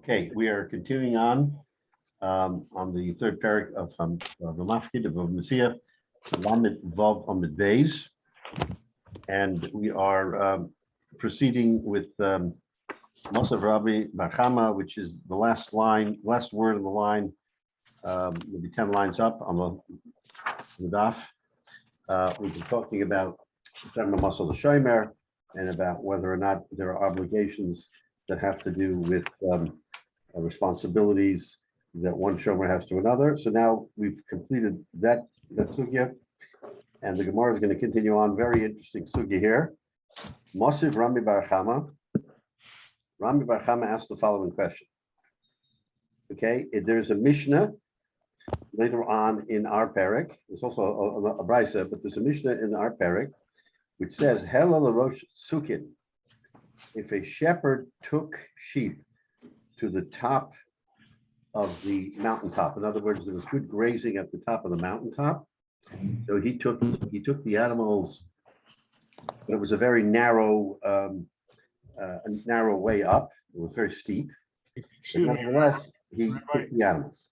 Okay, we are continuing on the third parak of the Mafkid of Bava Metzia, Lamed Vav Amid Beis, and we are proceeding with Mosav Rabbi Barchama, which is the last line, last word in the line, maybe 10 lines up on the daf. We've been talking about Masal Shomer and about whether or not there are obligations that have to do with responsibilities that one shomer has to another. So now we've completed that sugya, and the Gemara is going to continue on. Very interesting sugya here. Mosiv Rabbi Barchama. Rabbi Barchama asked the following question. Okay, there's a Mishnah later on in our parak. There's also a brisa, but there's a Mishnah in our parak which says, Hela l'rosh sukin. If a shepherd took sheep to the top of the mountaintop, in other words, there was good grazing at the top of the mountaintop, so he took the animals, but it was a very narrow way up. It was very steep. Excuse me, Nevertheless, he took the animals.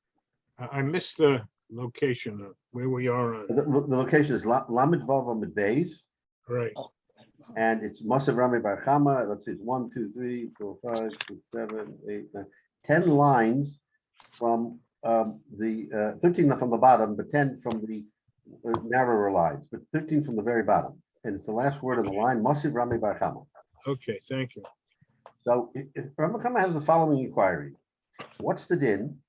I missed the location of where we are. The location is Lamed Vav Amid Beis, Right. and it's Mosav Rabbi Barchama. Let's see, it's 1, 2, 3, 4, 5, 6, 7, 8, 9, 10 lines from the 13 from the bottom, but 10 from the narrower lines, but 13 from the very bottom. And it's the last word of the line, Mosav Rabbi Barchama. Okay, thank you. So if Rabbi Barchama has the following inquiry, what's the din?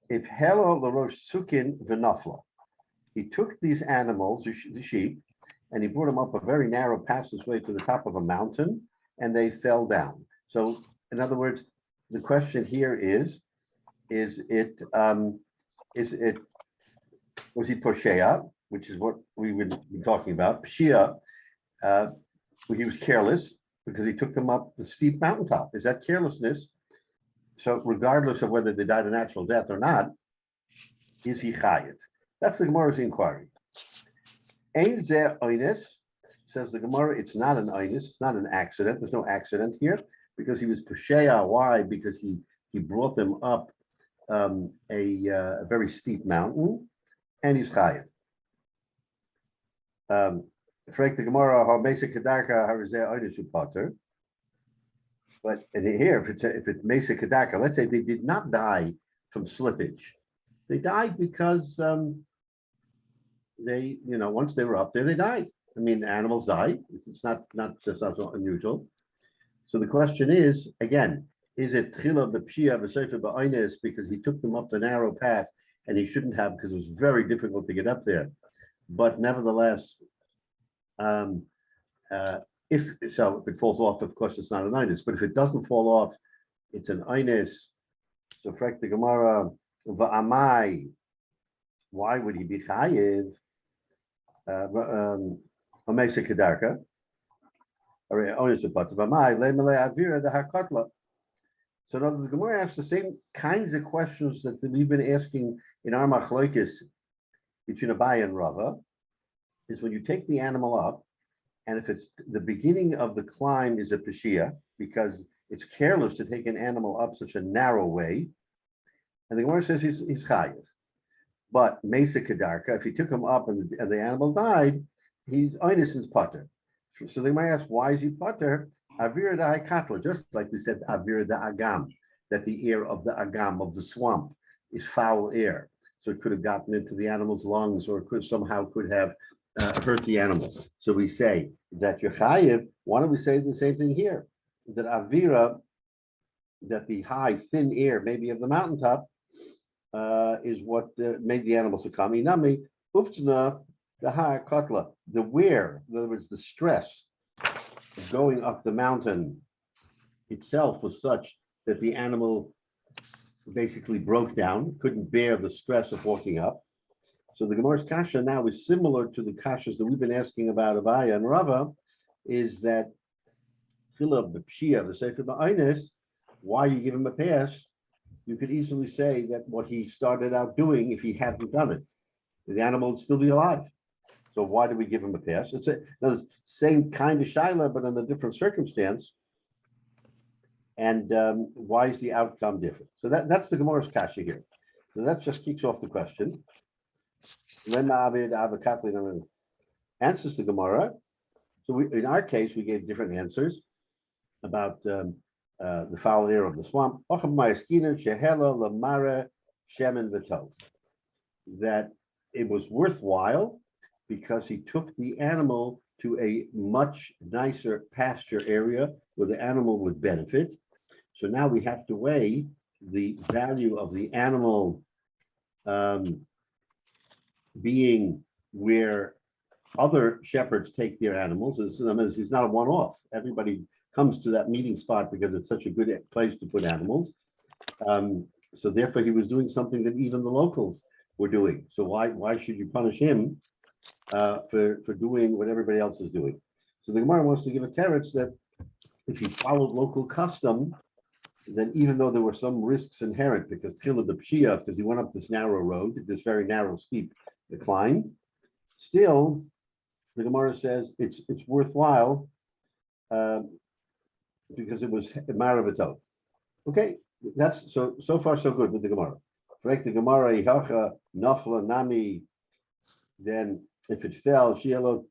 If Helo l'rosh sukin v'nafla, he took these animals, the sheep, and he brought them up a very narrow passageway to the top of a mountain, and they fell down. So, in other words, the question here is it was he poshea, which is what we would be talking about, pshia, he was careless because he took them up the steep mountaintop. Is that carelessness? So regardless of whether they died a natural death or not, is he chayiv? That's the Gemara's inquiry. Ein zeh oines, says the Gemara, it's not an oines, it's not an accident. There's no accident here because he was peshea. Why? Because he brought them up a very steep mountain, and he's chayiv. Frek the Gemara, how basic kedarka how is there oines upater? But here, if it's Mesa Kadaka, let's say they did not die from slippage. They died because they, once they were up there, they died. I mean, animals die. It's not so unusual. So the question is, again, is it Chila B'Pshia B'Sefer B'Oines because he took them up the narrow path and he shouldn't have because it was very difficult to get up there. But nevertheless, if it falls off, of course, it's not an Inus. But if it doesn't fall off, it's an Inus. So, frek the Gemara, va'amai. Why would he be chayiv? Amesa kedarka. Onus upata va'amai lemele avira the hakotla. So, now the Gemara asks the same kinds of questions that we've been asking in our machlokes between Abai and Rava. Is when you take the animal up. And if it's the beginning of the climb is a peshia, because it's careless to take an animal up such a narrow way. And the Gemara says he's chayiv. But Mesa Kedarka, if he took him up and the animal died, he's innocent potter. So they might ask, why is he potter? Avira da katla, just like we said, Avira da agam, that the air of the agam, of the swamp, is foul air. So it could have gotten into the animal's lungs or could have hurt the animal. So we say that you're chayiv. Why don't we say the same thing here? That avira, that the high, thin air, maybe of the mountaintop, is what made the animal succumb. Inami, uftna, the ha kotla, the wear, in other words, the stress of going up the mountain itself was such that the animal basically broke down, couldn't bear the stress of walking up. So the Gemara's kasha now is similar to the kashas that we've been asking about Abaya and Rava, is that Philip the Pshia, the Sefer Ba'Ines, why you give him a pass? You could easily say that what he started out doing, if he hadn't done it, the animal would still be alive. So why do we give him a pass? It's the same kind of shaila, but in a different circumstance. And why is the outcome different? So that's the Gemara's kasha here. So that just kicks off the question. Answers the Gemara. So in our case, we gave different answers about the foul air of the swamp. That it was worthwhile because he took the animal to a much nicer pasture area where the animal would benefit. So now we have to weigh the value of the animal being where other shepherds take their animals. It's not a one-off. Everybody comes to that meeting spot because it's such a good place to put animals. So therefore, he was doing something that even the locals were doing. So why should you punish him for doing what everybody else is doing? So the Gemara wants to give a teretz that if he followed local custom, then even though there were some risks inherent, because Tchila the Pshia, because he went up this narrow road, this very narrow, steep decline, still, the Gemara says it's worthwhile because it was Maravatov. Okay, that's so far so good with the Gemara. Break the Gemara, Ihacha, Nafla, Nami, then if it fell, then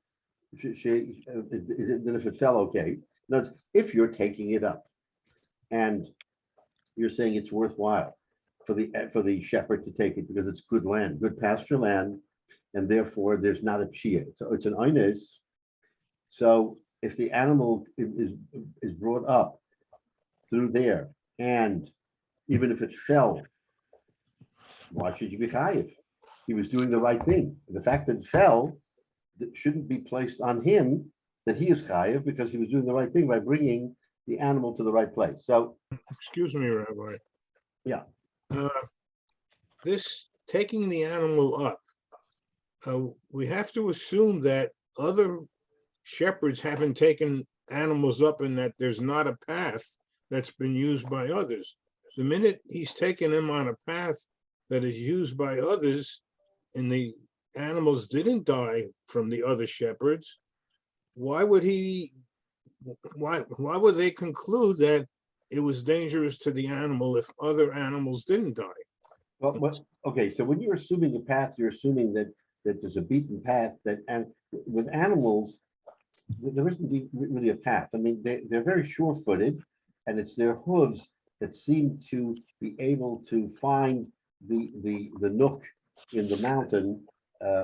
if it fell, okay. Now, if you're taking it up and you're saying it's worthwhile for the shepherd to take it because it's good land, good pasture land, and therefore there's not a pshia. So it's an oines. So if the animal is brought up through there, and even if it fell, why should you be chayiv? He was doing the right thing. The fact that it fell shouldn't be placed on him that he is chayiv because he was doing the right thing by bringing the animal to the right place. So, excuse me, Rabbi. Yeah. This taking the animal up, we have to assume that other shepherds haven't taken animals up and that there's not a path that's been used by others. The minute he's taken them on a path that is used by others and the animals didn't die from the other shepherds, why would they conclude that it was dangerous to the animal if other animals didn't die? Well, okay, so when you're assuming a path, you're assuming that there's a beaten path and with animals, there isn't really a path. I mean, they're very sure-footed, and it's their hooves that seem to be able to find the nook in the mountain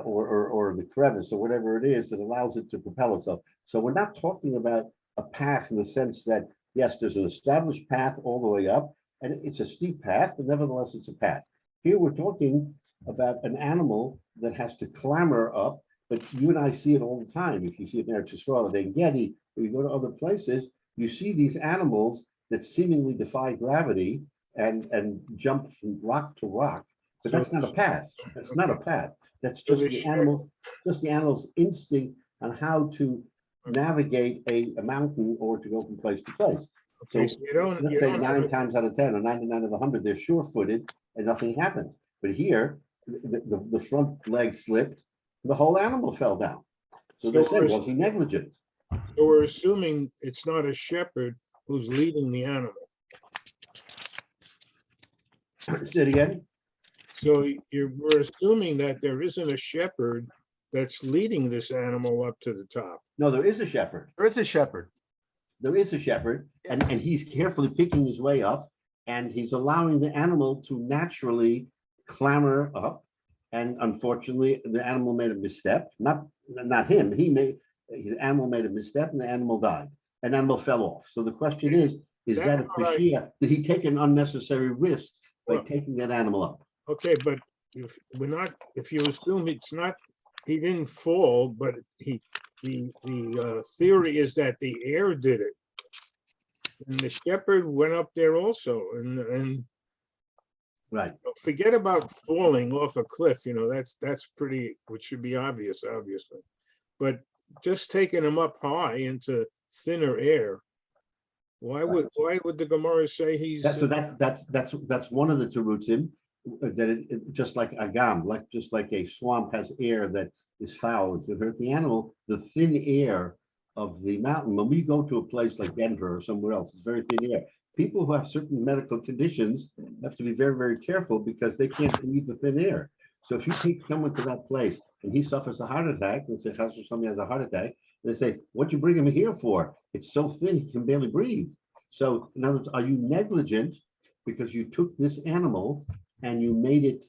or the crevice or whatever it is that allows it to propel itself. So we're not talking about a path in the sense that, yes, there's an established path all the way up, and it's a steep path, but nevertheless, it's a path. Here we're talking about an animal that has to clamber up, but you and I see it all the time. If you see it in Eretz Yisrael, at En Gedi, or you go to other places, you see these animals that seemingly defy gravity and jump from rock to rock, but that's not a path. That's not a path. That's just the animal's instinct on how to navigate a mountain or to go from place to place. Okay, so let's say 9 times out of 10 or 99 out of 100, they're sure-footed and nothing happens. But here, the front leg slipped, the whole animal fell down. So they said, was he negligent? So we're assuming it's not a shepherd who's leading the animal. Say it again. So we're assuming that there isn't a shepherd that's leading this animal up to the top. No, there is a shepherd. There is a shepherd. There is a shepherd, and he's carefully picking his way up, and he's allowing the animal to naturally clamber up. And unfortunately, the animal made a misstep. Not him. The animal made a misstep, and the animal died. An animal fell off. So the question is that a Peshia? Did he take an unnecessary risk by taking that animal up? Okay, but if you assume it's not, he didn't fall, but the theory is that the air did it, and the shepherd went up there also, and right. Forget about falling off a cliff. That's pretty, which should be obvious, obviously, but just taking him up high into thinner air. Why would the Gemara say he's? That's one of the terutzim, that it just like agam, just like a swamp has air that is foul to hurt the animal. The thin air of the mountain. When we go to a place like Denver or somewhere else, it's very thin air. people who have certain medical conditions have to be very, very careful because they can't breathe the thin air. So if you take someone to that place and he suffers a heart attack, let's say somebody has a heart attack, they say, what'd you bring him here for? It's so thin, he can barely breathe. So in other words, are you negligent because you took this animal and you made it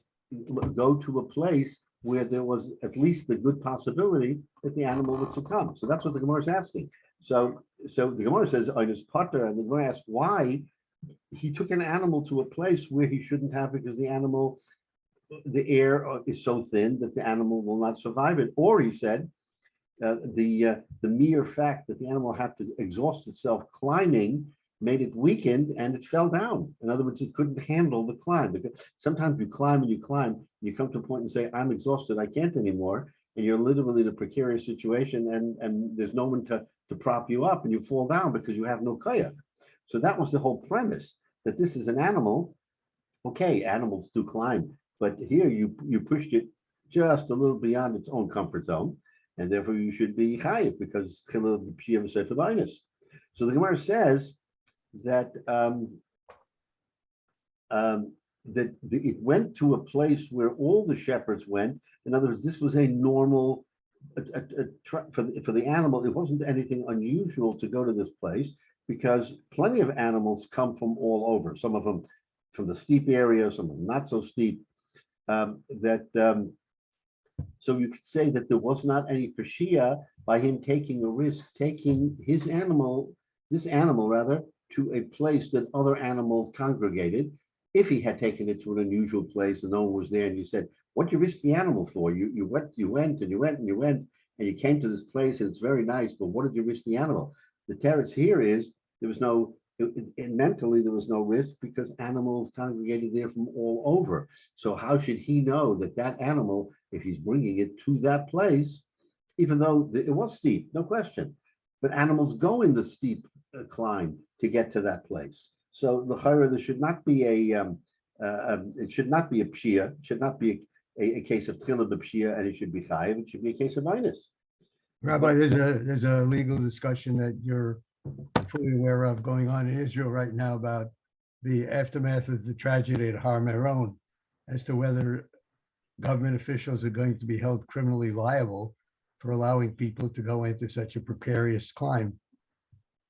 go to a place where there was at least the good possibility that the animal would succumb? So that's what the Gemara is asking. So the Gemara says, I just Potter, and the Gemara asks why he took an animal to a place where he shouldn't have because the air is so thin that the animal will not survive it. Or he said, the mere fact that the animal had to exhaust itself climbing made it weakened and it fell down. In other words, it couldn't handle the climb. Because sometimes you climb and you climb, you come to a point and say, I'm exhausted, I can't anymore. And you're literally in a precarious situation and there's no one to prop you up and you fall down because you have no kayak. So that was the whole premise, that this is an animal. Okay, animals do climb, but here you pushed it just a little beyond its own comfort zone. And therefore you should be chayiv because so the Gemara says that it went to a place where all the shepherds went. In other words, this was a normal for the animal. It wasn't anything unusual to go to this place because plenty of animals come from all over. Some of them from the steep area, some of them not so steep. So you could say that there was not any pashia by him taking a risk, taking this animal rather, to a place that other animals congregated. If he had taken it to an unusual place and no one was there, and you said, "What you risk the animal for? You went and you came to this place and it's very nice, but what did you risk the animal?" The teretz here is there was no. Mentally, there was no risk because animals congregated there from all over. So how should he know that animal, if he's bringing it to that place, even though it was steep, no question, but animals go in the steep climb to get to that place. So the chayra, there should not be it should not be a pshia, it should not be a case of tchila b'pshia, and it should be chayiv. It should be a case of minus. Rabbi, there's a legal discussion that you're fully aware of going on in Israel right now about the aftermath of the tragedy at Har Meron, as to whether government officials are going to be held criminally liable for allowing people to go into such a precarious climb.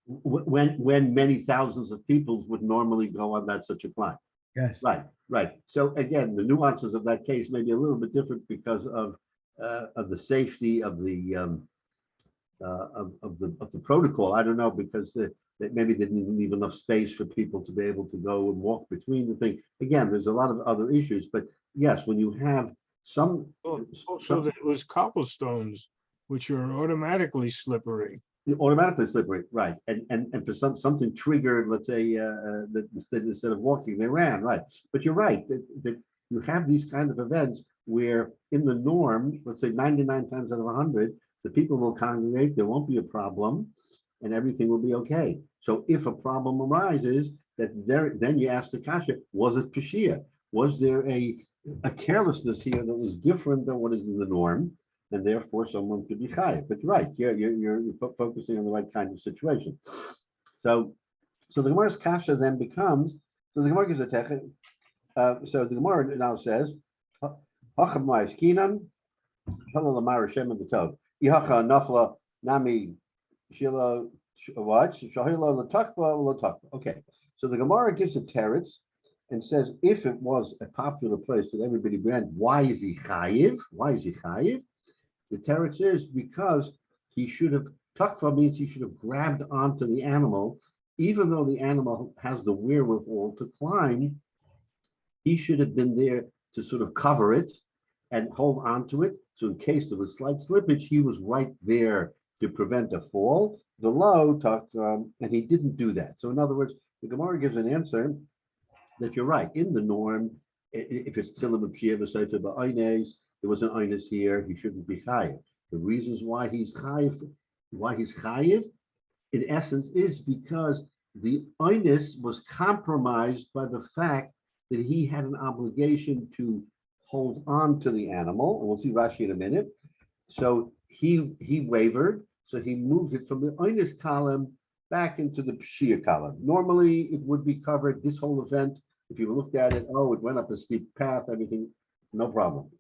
When many thousands of people would normally go on such a climb. Yes. Right. So again, the nuances of that case may be a little bit different because of the safety of the protocol. I don't know, because maybe they didn't leave enough space for people to be able to go and walk between the thing. Again, there's a lot of other issues, but yes, when you have also there was cobblestones, which are automatically slippery. Right? And for something triggered, let's say that instead of walking, they ran, right? But you're right that you have these kind of events where in the norm, let's say 99 times out of 100, the people will congregate, there won't be a problem, and everything will be okay. So if a problem arises, then you ask the kasha, was it pashia? Was there a carelessness here that was different than what is in the norm, and therefore someone could be chayiv? But you're right, you're focusing on the right kind of situation. So the Gemara's kasha then becomes, so the Gemara gives a techet. So the Gemara now says, Hacham ma'askinan, halal amar Hashem and the tov. Yihacha nafla nami shilo what? Shahilo latakva latakva. Okay, so the Gemara gives a teretz and says, if it was a popular place that everybody ran, why is he chayiv? The teretz is because he should have, takva means he should have grabbed onto the animal, even though the animal has the wherewithal to climb, he should have been there to sort of cover it and hold on to it. So in case there was slight slippage, he was right there to prevent a fall. The low talked, and he didn't do that. So in other words, the Gemara gives an answer that you're right. In the norm, if it's tchilah b'pshia v'seifa ba'aynes, there was an aynes here, he shouldn't be chayiv. The reasons why he's chayiv, in essence, is because the aynes was compromised by the fact that he had an obligation to hold on to the animal, and we'll see Rashi in a minute. So he wavered, so he moved it from the aynes column back into the Pshia column. Normally, it would be covered, this whole event, if you looked at it, oh, it went up a steep path, everything, no problem.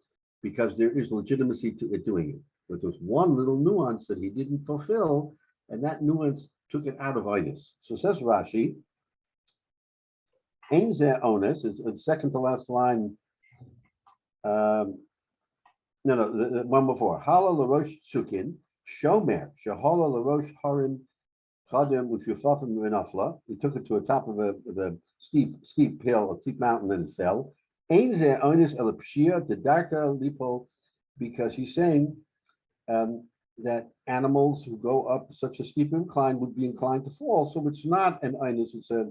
Because there is legitimacy to it doing it. But there's one little nuance that he didn't fulfill, and that nuance took it out of itis. So says Rashi, Ein zeh onus, it's second to last line. The one before. Hala l'rosh tzukin, shomer, shehala l'rosh harim, chadim u'shufafim v'nafla. He took it to the top of a steep hill, a steep mountain, and it fell. Ein zeh onus el pshia dedarka lipo, because he's saying that animals who go up such a steep incline would be inclined to fall. So it's not an onus, it's a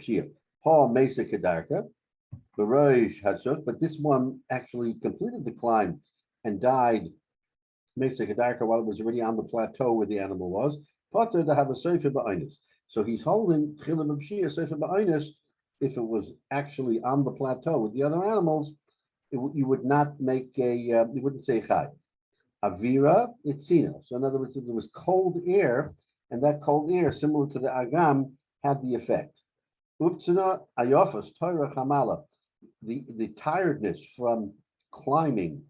pshia. Paul mesa kedarka. The Rosh Hatzot, but this one actually completed the climb and died Mesa Kedarka while it was already on the plateau where the animal was. Potter to have a Sefer Ba'inus. So he's holding Chilim B'Shia Sefer Ba'inus. If it was actually on the plateau with the other animals, you would not make you wouldn't say Chai. Avira, it's Sino. So in other words, if there was cold air, and that cold air, similar to the Agam, had the effect. Uftsuna Ayofas Torah Chamala. The tiredness from climbing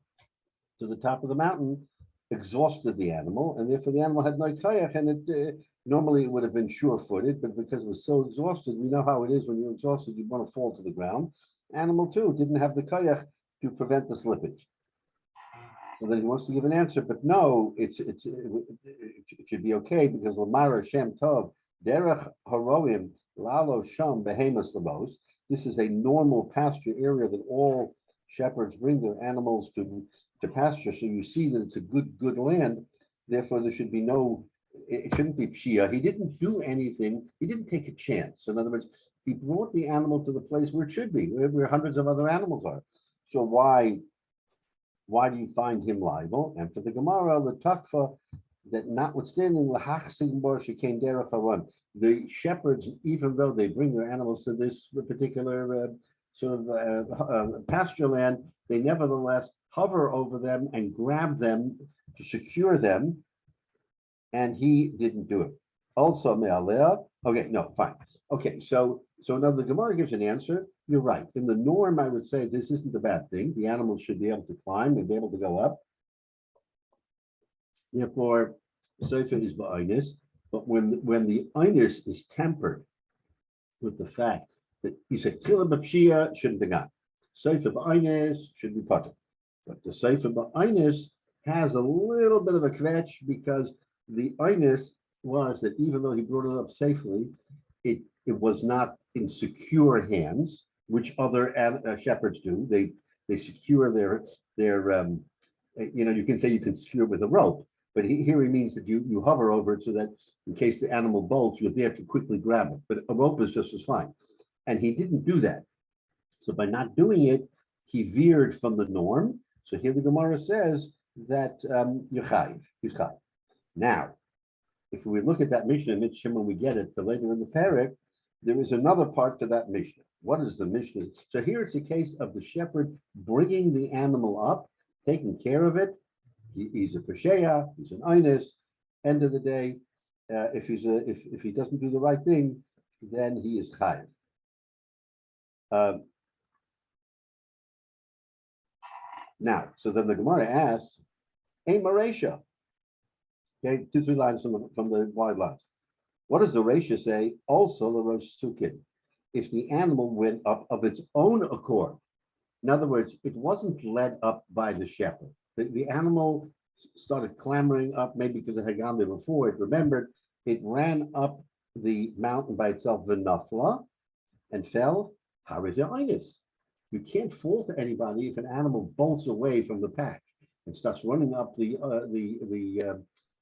to the top of the mountain exhausted the animal, and therefore the animal had no kayak, and it normally it would have been sure-footed, but because it was so exhausted, we know how it is when you're exhausted, you want to fall to the ground. Animal too didn't have the kayak to prevent the slippage. So then he wants to give an answer, but no, it should be okay because Lamara Shem Tov Derech Haroim Lalo Sham Behemoth Labos. This is a normal pasture area that all shepherds bring their animals to pasture. So you see that it's a good land. Therefore, there should be it shouldn't be pshia. He didn't do anything. He didn't take a chance. In other words, he brought the animal to the place where it should be, where hundreds of other animals are. So why do you find him liable? And for the Gemara, the takfa, that notwithstanding the shepherds, even though they bring their animals to this particular pasture land, they nevertheless hover over them and grab them to secure them, and he didn't do it. Also, okay, no, fine. Okay, so now the Gemara gives an answer. You're right. In the norm, I would say this isn't a bad thing. The animals should be able to climb and be able to go up. Therefore, Sefer is ba'inus. But when the inus is tempered with the fact that he said Tila B'Pshia shouldn't be gone, Sefer ba'inus should be potter. But the Sefer ba'inus has a little bit of a kvetch because the inus was that even though he brought it up safely, it was not in secure hands, which other shepherds do. They secure their you can say you can secure with a rope. But here he means that you hover over it so that in case the animal bolts, you're there to quickly grab it. But a rope is just as fine. And he didn't do that. So by not doing it, he veered from the norm. So here the Gemara says that you're chayiv, he's chayiv. Now, if we look at that Mishnah, when we get it to later in the parak, there is another part to that Mishnah. What is the Mishnah? So here it's a case of the shepherd bringing the animal up, taking care of it. He's a pesheya, he's an inus. End of the day, if he doesn't do the right thing, then he is chayiv. Now, so then the Gemara asks, "Ein maresha." Okay, 2-3 lines from the wide lines. What does the Reisha say? Also, the Rosh Sukin. If the animal went up of its own accord, in other words, it wasn't led up by the shepherd. The animal started clambering up, maybe because it had gone there before. It remembered. It ran up the mountain by itself, v'nafla, and fell. How is it inus? You can't fault anybody if an animal bolts away from the pack and starts running up the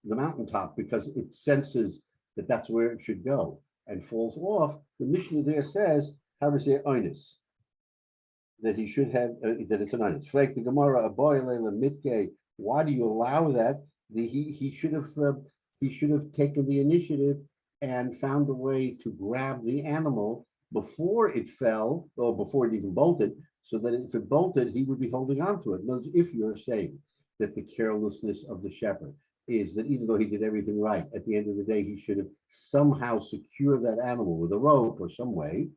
mountaintop because it senses that that's where it should go and falls off. The Mishnah there says, how is it inus? That he should have, that it's an inus. Frag the Gemara, a boy mitke. Why do you allow that? He should have taken the initiative and found a way to grab the animal before it fell or before it even bolted, so that if it bolted, he would be holding on to it. If you're saying that the carelessness of the shepherd is that even though he did everything right, at the end of the day, he should have somehow secured that animal with a rope or some way.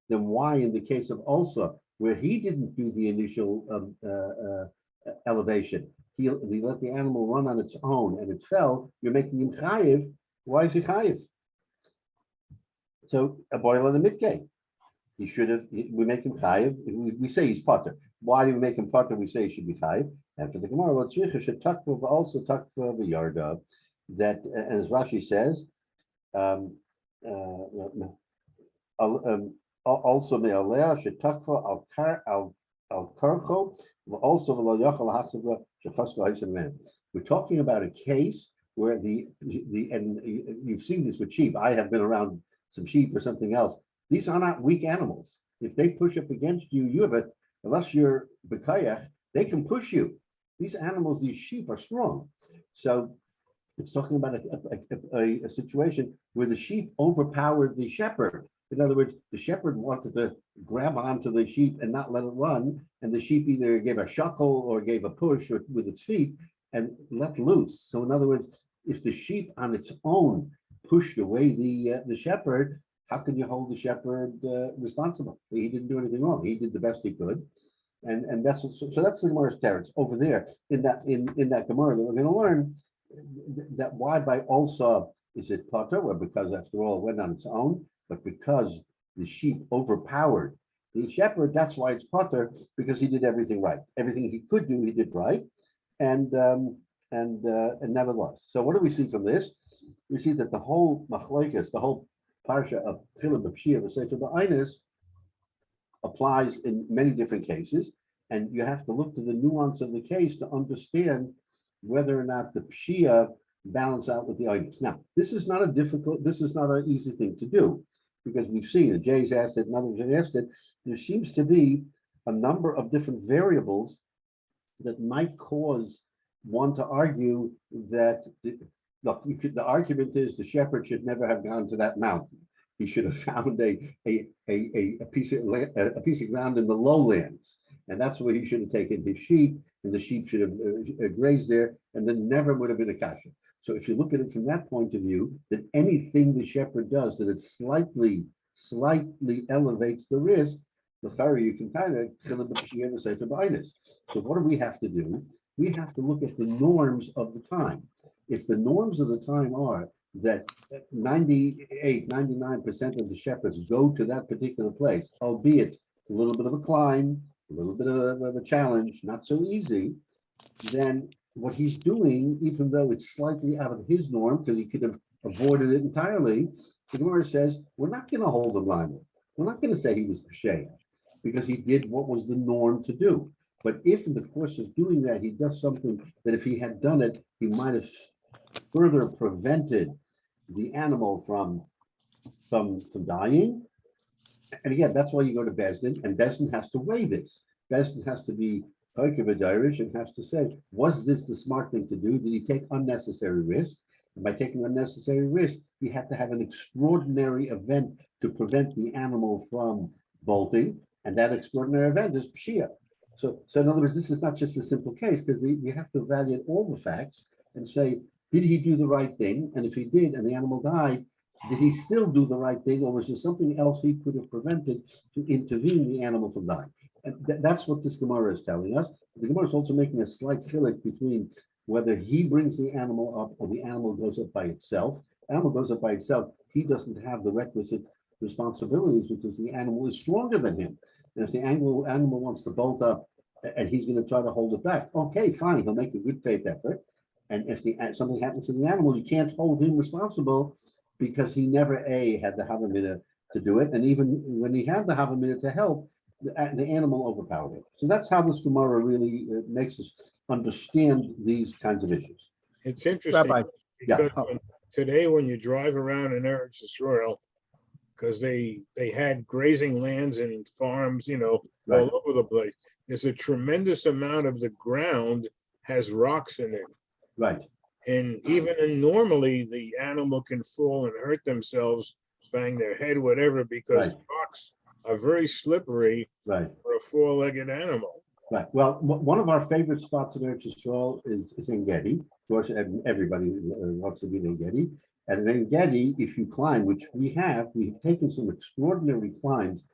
Then why, in the case of Ulsa, where he didn't do the initial elevation, he let the animal run on its own and it fell, you're making him chayiv. Why is he chayiv? So a boil on the midgay. He should have, we make him chayiv. We say he's potter. Why do we make him potter? We say he should be chayiv. And for the Gemara, should also talk for the yarda that, as Rashi says, also me'aleh should talk for al karcho also we're talking about a case where and you've seen this with sheep. I have been around some sheep or something else. These are not weak animals. If they push up against you, you have it. Unless you're bekayach, they can push you. These animals, these sheep, are strong. So it's talking about a situation where the sheep overpowered the shepherd. In other words, the shepherd wanted to grab onto the sheep and not let it run, and the sheep either gave a shuckle or gave a push with its feet and let loose. So in other words, if the sheep on its own pushed away the shepherd, how can you hold the shepherd responsible? He didn't do anything wrong. He did the best he could, and that's so that's the Gemara's teretz over there in that Gemara that we're going to learn that why by also is it potter? Well, because after all, it went on its own, but because the sheep overpowered the shepherd, that's why it's potter, because he did everything right. Everything he could do, he did right, and never lost. So what do we see from this? We see that the whole machlokes, the whole parsha of Chilul b'Pshia v'Sefer b'Ainis applies in many different cases, and you have to look to the nuance of the case to understand whether or not the Pshia balance out with the Ainis. Now, this is not an easy thing to do, because we've seen it. Jay's asked it, and others have asked it. There seems to be a number of different variables that might cause one to argue that the argument is the shepherd should never have gone to that mountain. He should have found a piece of ground in the lowlands, and that's where he should have taken his sheep, and the sheep should have grazed there, and then never would have been a kasha. So if you look at it from that point of view, that anything the shepherd does that it slightly elevates the risk, the Pharaoh, you can kind of fill it the Sefer b'Ainis. So what do we have to do? We have to look at the norms of the time. If the norms of the time are that 99% of the shepherds go to that particular place, albeit a little bit of a climb, a little bit of a challenge, not so easy, then what he's doing, even though it's slightly out of his norm, because he could have avoided it entirely, the Gemara says, we're not going to hold him liable. We're not going to say he was Pesheya, because he did what was the norm to do. But if in the course of doing that, he does something that if he had done it, he might have further prevented the animal from dying. And again, that's why you go to Bezdin, and Bezdin has to weigh this. Bezdin has to be Irish and has to say, was this the smart thing to do? Did he take unnecessary risk? And by taking unnecessary risk, he had to have an extraordinary event to prevent the animal from bolting, and that extraordinary event is Pshia. So in other words, this is not just a simple case, because we have to evaluate all the facts and say, did he do the right thing? And if he did, and the animal died, did he still do the right thing, or was there something else he could have prevented to intervene the animal from dying? And that's what this Gemara is telling us. The Gemara is also making a slight chilek between whether he brings the animal up or the animal goes up by itself. Animal goes up by itself, he doesn't have the requisite responsibilities because the animal is stronger than him. And if the animal wants to bolt up and he's going to try to hold it back, okay, fine, he'll make a good faith effort. And if something happens to the animal, you can't hold him responsible because he never had the Havamina to do it. And even when he had the Havamina to help, the animal overpowered him. So that's how this Gemara really makes us understand these kinds of issues. It's interesting Rabbi, because today when you drive around in Eretz Israel, because they had grazing lands and farms, Right. all over the place. There's a tremendous amount of the ground has rocks in it. Right. And even normally the animal can fall and hurt themselves, bang their head, whatever, because Right. rocks are very slippery Right. for a four-legged animal. Right. Well, one of our favorite spots in Eretz Yisrael is in Gedi. Of course, everybody loves to be in Gedi. And in Gedi, if you climb, which we've taken some extraordinary climbs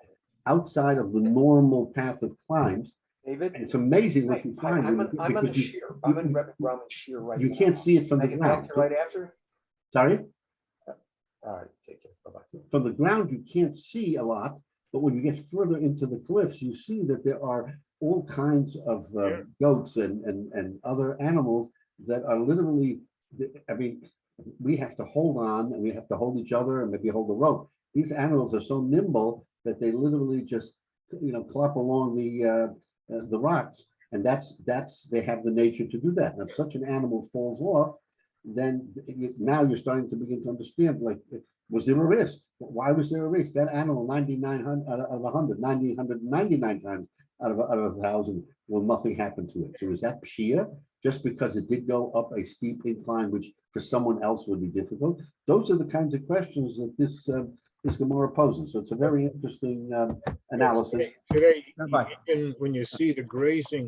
outside of the normal path of climbs. David? And it's amazing what you find. I'm on the because Shiur. I'm in Rabbi Grauman's Shiur right now. You can't see it from Can the I get back ground. here right after? Sorry? All right, take care. Bye-bye. From the ground, you can't see a lot, but when you get further into the cliffs, you see that there are all kinds of goats and other animals that are literally, I mean, we have to hold on and we have to hold each other and maybe hold the rope. These animals are so nimble that they literally just, clop along the rocks. And that's they have the nature to do that. And if such an animal falls off, then now you're starting to begin to understand, like, was there a risk? Why was there a risk? That animal 99 out of 100, 199 times out of 1,000 will nothing happen to it. So is that pshia? Just because it did go up a steep incline, which for someone else would be difficult? Those are the kinds of questions that this Gemara poses. So it's a very interesting analysis. Today, Rabbi. even when you see the grazing,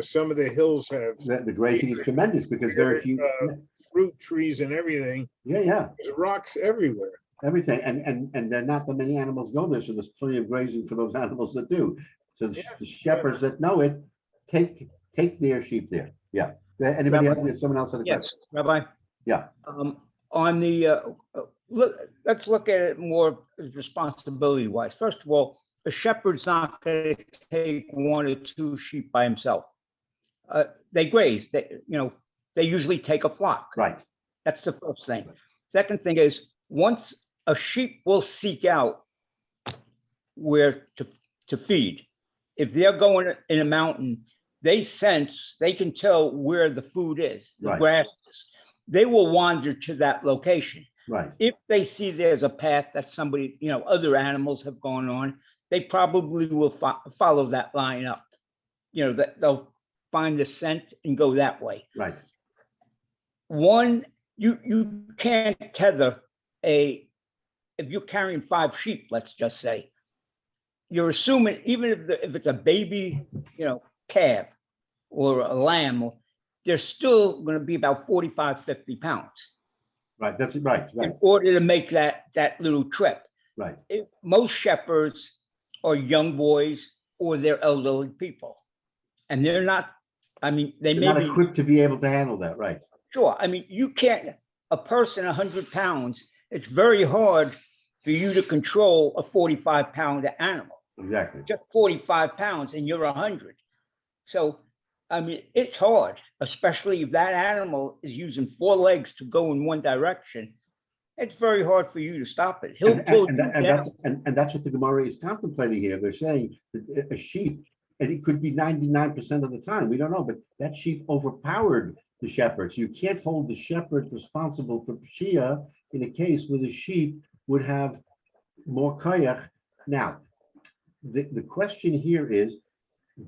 some of the hills have The grazing is tremendous because there are few. fruit trees and everything. Yeah. There's rocks everywhere. Everything, and there are not that many animals go there, so there's plenty of grazing for those animals that do. So the shepherds that know it take their sheep there. Yeah. Anybody Rabbi. else? Someone else had a Yes, question? Rabbi. Yeah. On the, let's look at it more responsibility wise. First of all, a shepherd's not going to take 1 or 2 sheep by himself. They graze. They usually take a flock. Right. That's the first thing. Second thing is, once a sheep will seek out where to feed. If they're going in a mountain, they can tell where the food is, the Right. grass is. They will wander to that location. Right. If they see there's a path that somebody, other animals have gone on, they probably will follow that line up. That they'll find the scent and go that way. Right. You can't tether if you're carrying 5 sheep, let's just say, you're assuming even if it's a baby, calf or a lamb, they're still going to be about 45, 50 pounds. Right. That's it. Right. In order to make that little trip. Right. Most shepherds are young boys or they're elderly people. And they're not, they They're may not be equipped to be able to handle that. Right. sure. You can't, a person 100 pounds, it's very hard for you to control a 45-pound animal. Exactly. Just 45 pounds and you're 100. So, it's hard, especially if that animal is using 4 legs to go in one direction. It's very hard for you to stop it. He'll pull you down. That's what the Gemara is contemplating here. They're saying that a sheep, and it could be 99% of the time, we don't know, but that sheep overpowered the shepherds. You can't hold the shepherds responsible for pshia in a case where the sheep would have more koyach. Now, the question here is,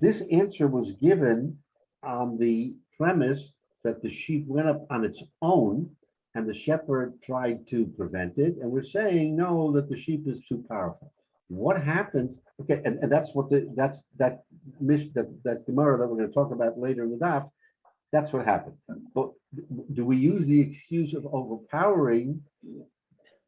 this answer was given on the premise that the sheep went up on its own and the shepherd tried to prevent it. And we're saying, no, that the sheep is too powerful. What happens? Okay, and that's what that Gemara that we're going to talk about later in the daf, that's what happened. But do we use the excuse of overpowering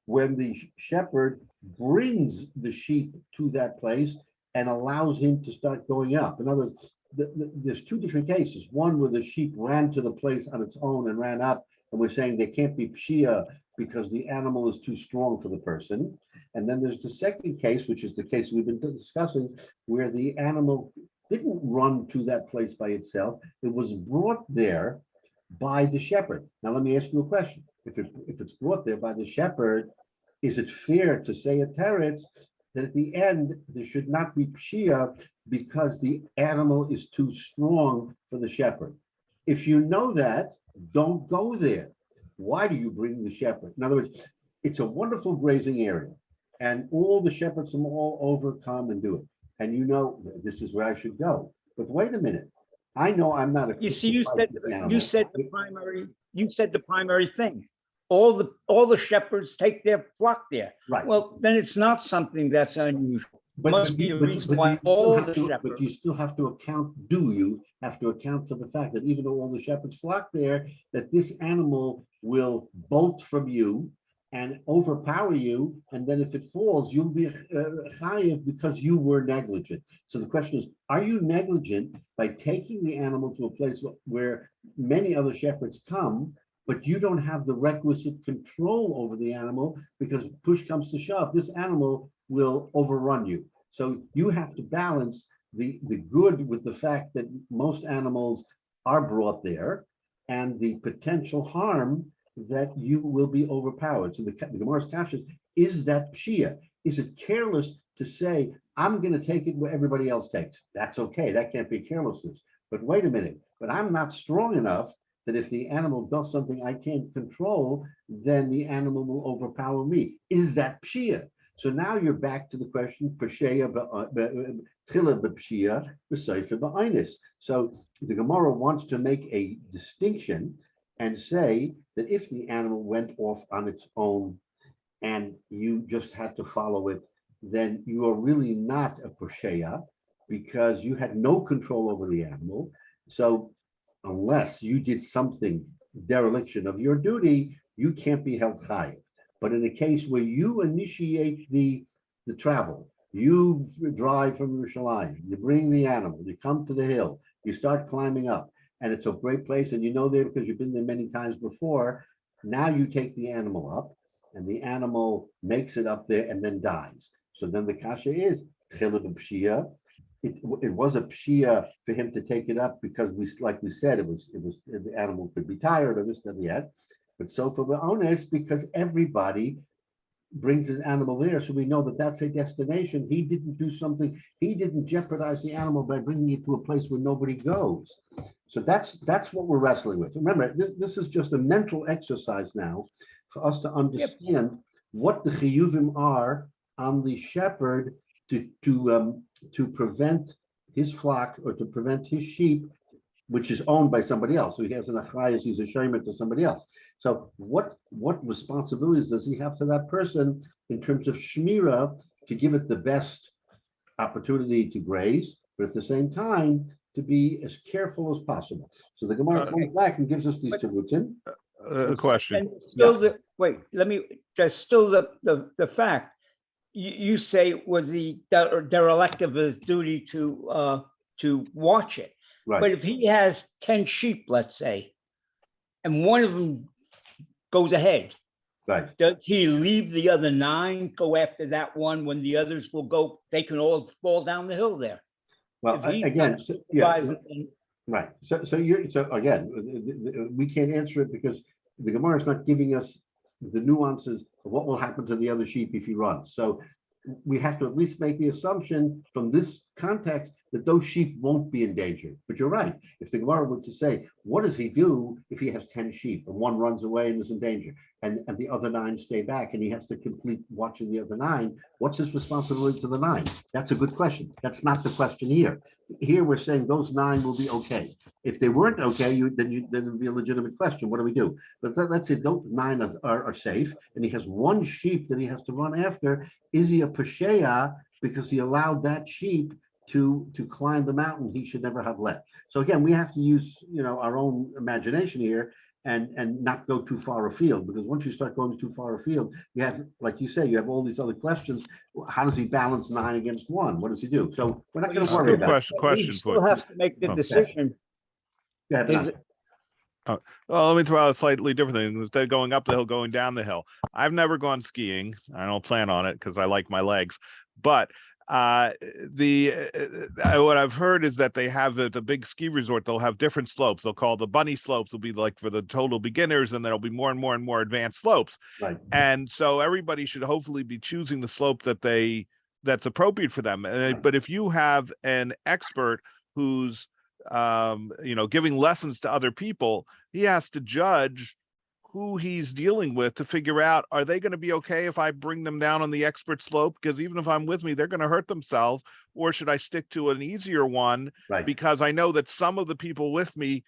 when the shepherd brings the sheep to that place and allows him to start going up? In other words, there's 2 different cases. One where the sheep ran to the place on its own and ran up, and we're saying there can't be pshia because the animal is too strong for the person. And then there's the second case, which is the case we've been discussing, where the animal didn't run to that place by itself. It was brought there by the shepherd. Now, let me ask you a question. If it's brought there by the shepherd, is it fair to say at Teretz that at the end there should not be pshia because the animal is too strong for the shepherd? If you know that, don't go there. Why do you bring the shepherd? In other words, it's a wonderful grazing area, and all the shepherds from all over come and do it. And this is where I should go. But wait a minute. I know I'm not a. You see, you said the primary thing. All the shepherds take their flock there. Right. Well, then it's not something that's unusual. Must be a reason why all the But shepherds. you still have to account, do you have to account for the fact that even though all the shepherds flock there, that this animal will bolt from you and overpower you, and then if it falls, you'll be chayiv because you were negligent. So the question is, are you negligent by taking the animal to a place where many other shepherds come, but you don't have the requisite control over the animal because push comes to shove, this animal will overrun you. So you have to balance the good with the fact that most animals are brought there and the potential harm that you will be overpowered. So the Gemara's kasha is that pshia? Is it careless to say, I'm going to take it where everybody else takes? That's okay. That can't be carelessness. But wait a minute, but I'm not strong enough that if the animal does something I can't control, then the animal will overpower me. Is that pshia? So now you're back to the question, so the Gemara wants to make a distinction and say that if the animal went off on its own and you just had to follow it, then you are really not a posheya because you had no control over the animal. So unless you did something, dereliction of your duty, you can't be held chayiv. But in a case where you initiate the travel, you drive from Yerushalayim, you bring the animal, you come to the hill, you start climbing up, and it's a great place, and you know there because you've been there many times before. Now you take the animal up, and the animal makes it up there and then dies. So then the kasha is chilul b'pshia. It was a pshia for him to take it up because like we said, it was the animal could be tired or this and that. But so for the onus, because everybody brings his animal there, so we know that that's a destination. He didn't do something. He didn't jeopardize the animal by bringing it to a place where nobody goes. So that's what we're wrestling with. Remember, this is just a mental exercise now for us to understand what the chiyuvim are on the shepherd to prevent his flock or to prevent his sheep, which is owned by somebody else. So he has an achrayus, he's a shomer to somebody else. So what responsibilities does he have to that person in terms of shmira to give it the best opportunity to graze, but at the same time to be as careful as possible. So the Gemara comes back and gives us these terutim. A question. And still wait, let me just still the fact you say was the derelict of his duty to watch it. Right. But if he has 10 sheep, let's say, and one of them goes ahead, Right. does he leave the other 9, go after that one when the others will go, they can all fall down the hill there? Well, If he's again, not so, yeah, supervising, right. So again, we can't answer it because the Gemara is not giving us the nuances of what will happen to the other sheep if he runs. So we have to at least make the assumption from this context that those sheep won't be endangered. But you're right. If the Gemara were to say, what does he do if he has 10 sheep and one runs away and is in danger and the other 9 stay back and he has to complete watching the other 9? What's his responsibility to the 9? That's a good question. That's not the question here. Here we're saying those 9 will be okay. If they weren't okay, then it would be a legitimate question. What do we do? But let's say those 9 are safe and he has one sheep that he has to run after. Is he a pesheya because he allowed that sheep to climb the mountain he should never have left? So again, we have to use our own imagination here and not go too far afield, because once you start going too far afield, you have, like you say, you have all these other questions. How does he balance 9 against 1? What does he do? So we're not going to worry about it. Question he for still has to make the decision. Go ahead, Is Menachem. Well, let me throw out a slightly different thing. Instead of going up the hill, going down the hill. I've never gone skiing. I don't plan on it because I like my legs. But what I've heard is that they have at the big ski resort, they'll have different slopes. They'll call the bunny slopes will be like for the total beginners, and there'll be more and more and more advanced slopes. Right. And so everybody should hopefully be choosing the slope that's appropriate for them. But if you have an expert who's giving lessons to other people, he has to judge who he's dealing with to figure out, are they going to be okay if I bring them down on the expert slope? Because even if I'm with me, they're going to hurt themselves. Or should I stick to an easier one? Right. Because I know that some of the people with me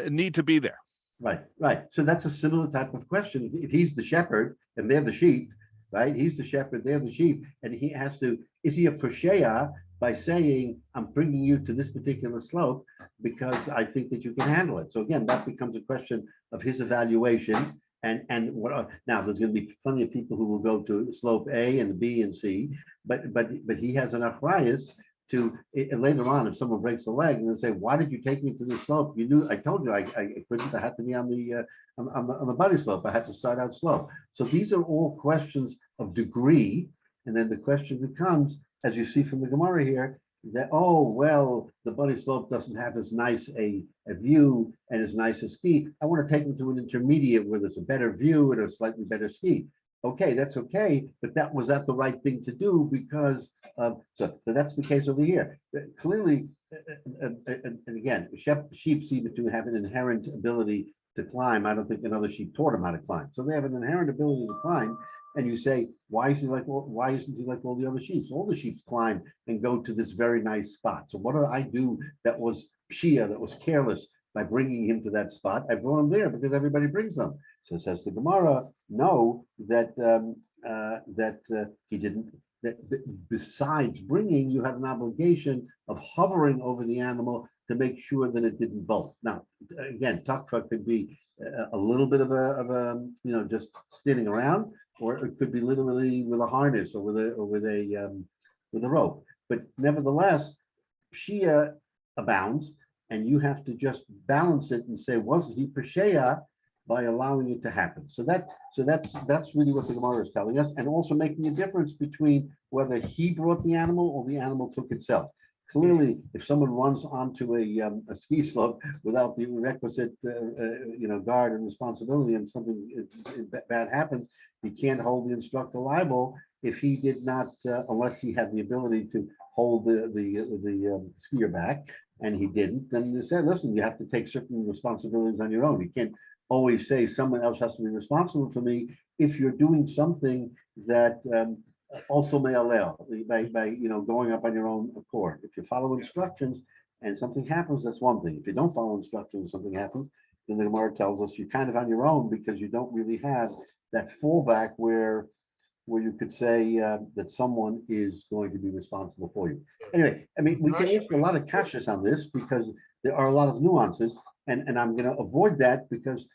need to be there. Right. So that's a similar type of question. If he's the shepherd and they're the sheep, right? He's the shepherd, they're the sheep, and he has to, is he a Pesheya by saying, I'm bringing you to this particular slope because I think that you can handle it? So again, that becomes a question of his evaluation. And what now there's going to be plenty of people who will go to slope A and B and C, but he has enough bias to later on, if someone breaks a leg and they say, why did you take me to this slope? You knew, I told you I couldn't, I had to be on the buddy slope. I had to start out slow. So these are all questions of degree. And then the question becomes, as you see from the Gemara here, that, oh, well, the buddy slope doesn't have as nice a view and as nice a ski. I want to take them to an intermediate where there's a better view and a slightly better ski. Okay, that's okay, but that was that the right thing to do because so that's the case over here. Clearly, and again, sheep seem to have an inherent ability to climb. I don't think another sheep taught them how to climb. So they have an inherent ability to climb. And you say, why isn't he like all the other sheep? All the sheep climb and go to this very nice spot. So what did I do that was Shia, that was careless by bringing him to that spot? I brought him there because everybody brings them. So says the Gemara, no, that he didn't. That besides bringing, you have an obligation of hovering over the animal to make sure that it didn't bolt. Now, again, takfa could be a little bit of a just standing around, or it could be literally with a harness or with a rope. But nevertheless, Shia abounds, and you have to just balance it and say, was he Pesheya by allowing it to happen? So that's really what the Gemara is telling us, and also making a difference between whether he brought the animal or the animal took itself. Clearly, if someone runs onto a ski slope without the requisite guard and responsibility, and something bad happens, he can't hold the instructor liable if he did not, unless he had the ability to hold the skier back, and he didn't. Then you said, listen, you have to take certain responsibilities on your own. You can't always say someone else has to be responsible for me if you're doing something that also may allow by going up on your own accord. If you follow instructions and something happens, that's one thing. If you don't follow instructions and something happens, then the Gemara tells us you're kind of on your own because you don't really have that fallback where you could say that someone is going to be responsible for you. Anyway, I mean, we can ask a lot of kashas on this because there are a lot of nuances, and I'm going to avoid that because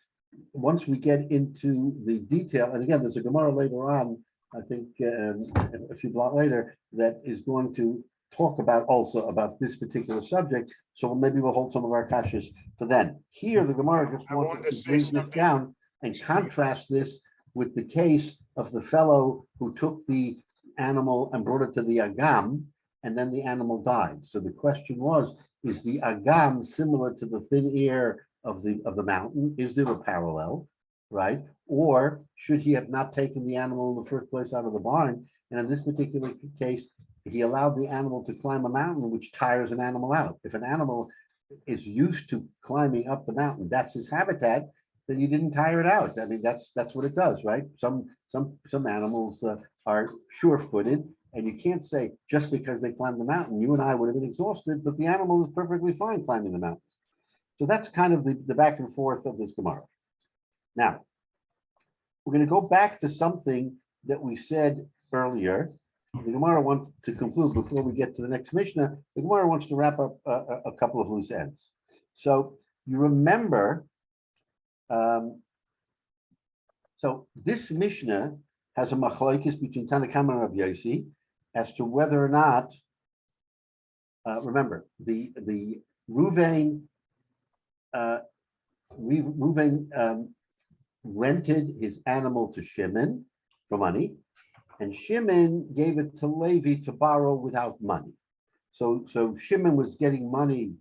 once we get into the detail, and again, there's a Gemara later on, I think a few blocks later, that is going to talk about also about this particular subject. So maybe we'll hold some of our kashas for then. Here, the Gemara just wanted to bring this down and contrast this with the case of the fellow who took the animal and brought it to the agam, and then the animal died. So the question was, is the agam similar to the thin air of the mountain? Is there a parallel, right? Or should he have not taken the animal in the first place out of the barn? And in this particular case, he allowed the animal to climb a mountain, which tires an animal out. If an animal is used to climbing up the mountain, that's his habitat, then you didn't tire it out. I mean, that's what it does, right? Some animals are sure-footed, and you can't say just because they climbed the mountain, you and I would have been exhausted, but the animal is perfectly fine climbing the mountain. So that's kind of the back and forth of this Gemara. Now, we're going to go back to something that we said earlier. The Gemara wants to conclude before we get to the next Mishnah. The Gemara wants to wrap up a couple of loose ends. So you remember, so this Mishnah has a machlokes between Tanakama and Rabbi Yossi as to whether or not, remember, the Ruvain rented his animal to Shimon for money, and Shimon gave it to Levi to borrow without money. So Shimon was getting money.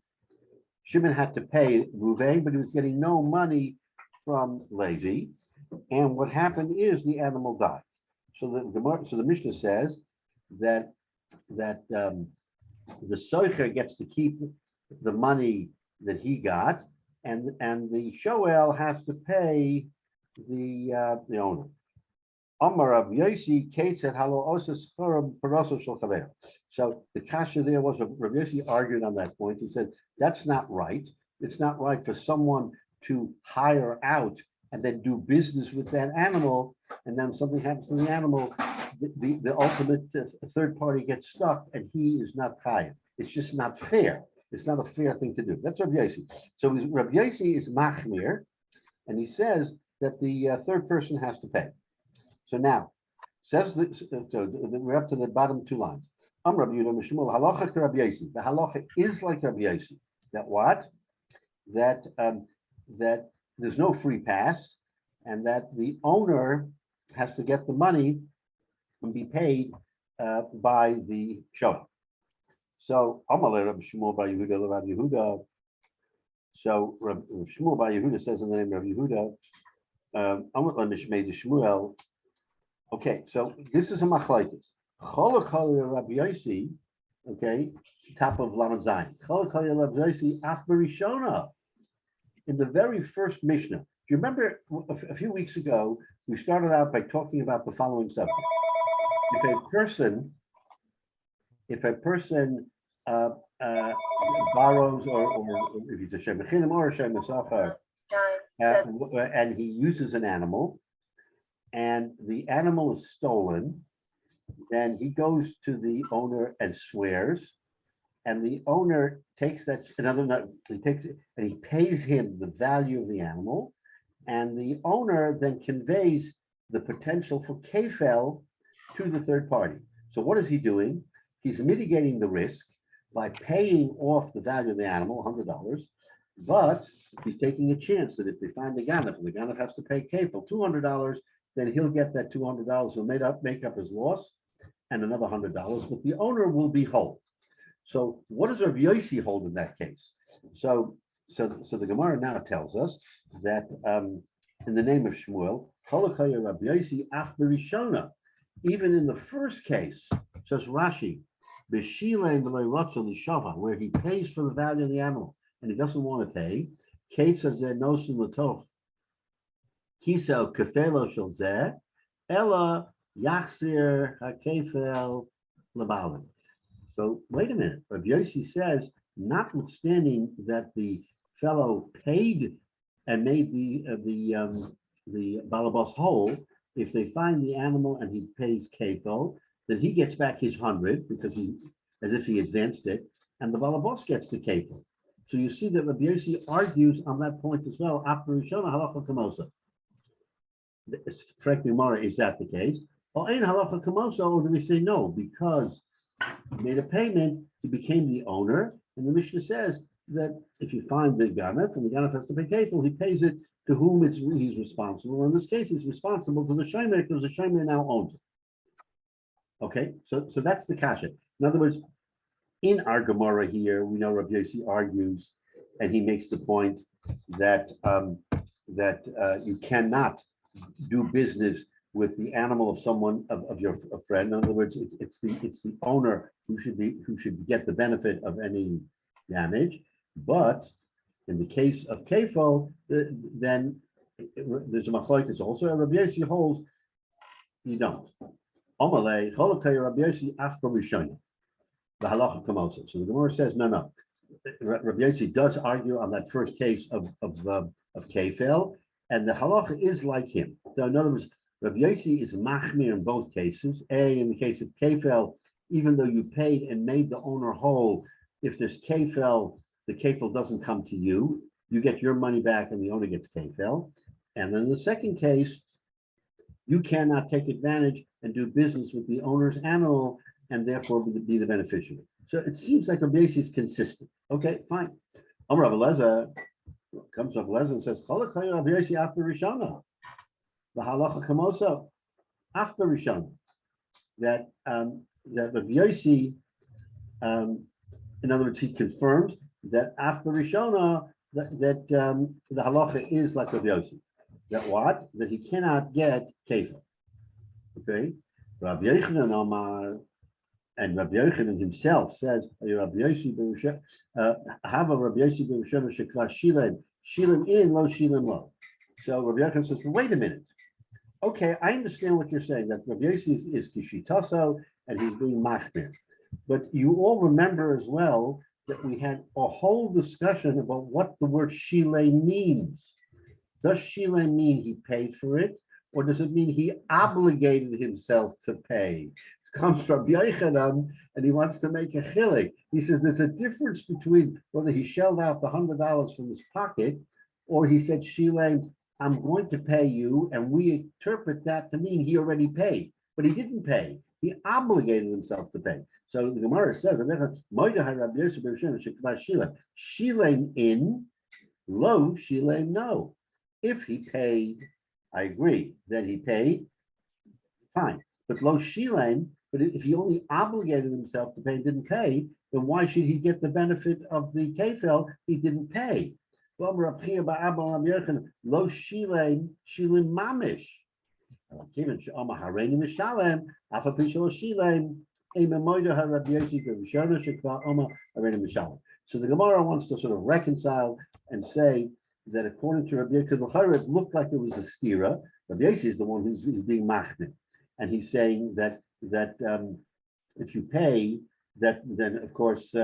Shimon had to pay Ruvain, but he was getting no money from Levi. And what happened is the animal died. So the Mishnah says that the soicher gets to keep the money that he got, and the shoel has to pay the owner. Amar Rabbi Yossi said halo osas forum parasos shel chaver. So the kasha there was Rabbi Yossi argued on that point. He said that's not right. It's not right for someone to hire out and then do business with that animal, and then something happens to the animal, the ultimate third party gets stuck and he is not chayav. It's just not fair. It's not a fair thing to do. That's Rabbi Yossi. So Rabbi Yossi is machmir, and he says that the third person has to pay. So now, says we're up to the bottom two lines. Rabbi Yehuda Mishmuel halacha to Rabbi Yossi. The halacha is like Rabbi Yossi. That what? That that there's no free pass, and that the owner has to get the money and be paid by the show. So Amalei Rabbi Shmuel by Yehuda Rabbi Yehuda. So Rabbi Shmuel by Yehuda says in the name of Yehuda, Amalei Mishmei Shmuel. Okay, so this is a machlokes. Cholokol Rabbi Yossi, okay, top of Lamed Zayin. Cholokol Rabbi Yossi af berishona. In the very first Mishnah. Do you remember a few weeks ago, we started out by talking about the following subject. If a person borrows or if he's a Shem Mechinim or a Shem Mesachar, and he uses an animal, and the animal is stolen, then he goes to the owner and swears, and the owner takes that, he takes it and he pays him the value of the animal, and the owner then conveys the potential for kefel to the third party. So what is he doing? He's mitigating the risk by paying off the value of the animal, $100, but he's taking a chance that if they find the ganef, and the ganef has to pay kefel, $200, then he'll get that $200, he'll make up his loss, and another $100, but the owner will be whole. So what does Rabbi Yossi hold in that case? So the Gemara now tells us that in the name of Shmuel, Cholokol Rabbi Yossi af berishona, even in the first case, says Rashi, b'shilei v'lo rotzo l'shava, where he pays for the value of the animal and he doesn't want to pay, kesa zeh nosin l'toch, kisa kefelo shel zeh, ela yachzir hakefel l'balim. So wait a minute. Rabbi Yossi says, notwithstanding that the fellow paid and made the balabas whole, if they find the animal and he pays kefel, then he gets back his 100 because as if he advanced it, and the balabas gets the kefel. So you see that Rabbi Yossi argues on that point as well. After Rishona halacha kamosa. Frankly, Mara, is that the case? Or ain't halacha kamosa, or do we say no because he made a payment, he became the owner, and the Mishnah says that if you find the ganef and the ganef has to pay kefil, he pays it to whom he's responsible. In this case, he's responsible to the shomer because the shomer now owns it. Okay, so that's the kasha. In other words, in our Gemara here, we know Rabbi Yossi argues, and he makes the point that you cannot do business with the animal of someone of your friend. In other words, it's the owner who should get the benefit of any damage. But in the case of kefo, then there's a machlokes also. Rabbi Yossi holds you don't. Amalei cholokay Rabbi Yossi af berishona. The halacha kamosa. So the Gemara says no. Rabbi Yossi does argue on that first case of kefel, and the halacha is like him. So in other words, Rabbi Yossi is machmir in both cases. In the case of kefel, even though you paid and made the owner whole, if there's kefel, the kefel doesn't come to you. You get your money back and the owner gets kefel. And then the second case, you cannot take advantage and do business with the owner's animal and therefore be the beneficiary. So it seems like Rabbi Yossi is consistent. Okay, fine. Rabbi Lezer comes Rabbi Lezer and says, Cholokay Rabbi Yossi af berishona. The halacha kamosa after Rishon, that Rabbi Yossi, in other words, he confirms that after Rishona that the halacha is like Rabbi Yossi. That what? That he cannot get kefil. Okay, Rabbi Yochanan Amar, and Rabbi Yochanan himself says, Rabbi Yossi have a Rabbi Yossi b'Rishona shekla shilem in lo shilem lo. So Rabbi Yochanan says, well, wait a minute. Okay, I understand what you're saying, that Rabbi Yossi is kishitaso and he's being machmir. But you all remember as well that we had a whole discussion about what the word shile means. Does Shilem mean he paid for it, or does it mean he obligated himself to pay? It comes from Yochanan, and he wants to make a chilek. He says there's a difference between whether he shelled out the $100 from his pocket, or he said, Shilem, I'm going to pay you, and we interpret that to mean he already paid, but he didn't pay. He obligated himself to pay. So the Gemara says, Shilem in, lo Shilem no. If he paid, I agree, then he paid, fine. But lo Shilem, but if he only obligated himself to pay and didn't pay, then why should he get the benefit of the kefel? He didn't pay. Lo Shilem, Shilem mamish. So the Gemara wants to sort of reconcile and say that according to Rabbi Yossi, it looked like it was a stira. Rabbi Yossi is the one who's being machmir, and he's saying that if you pay, that then of course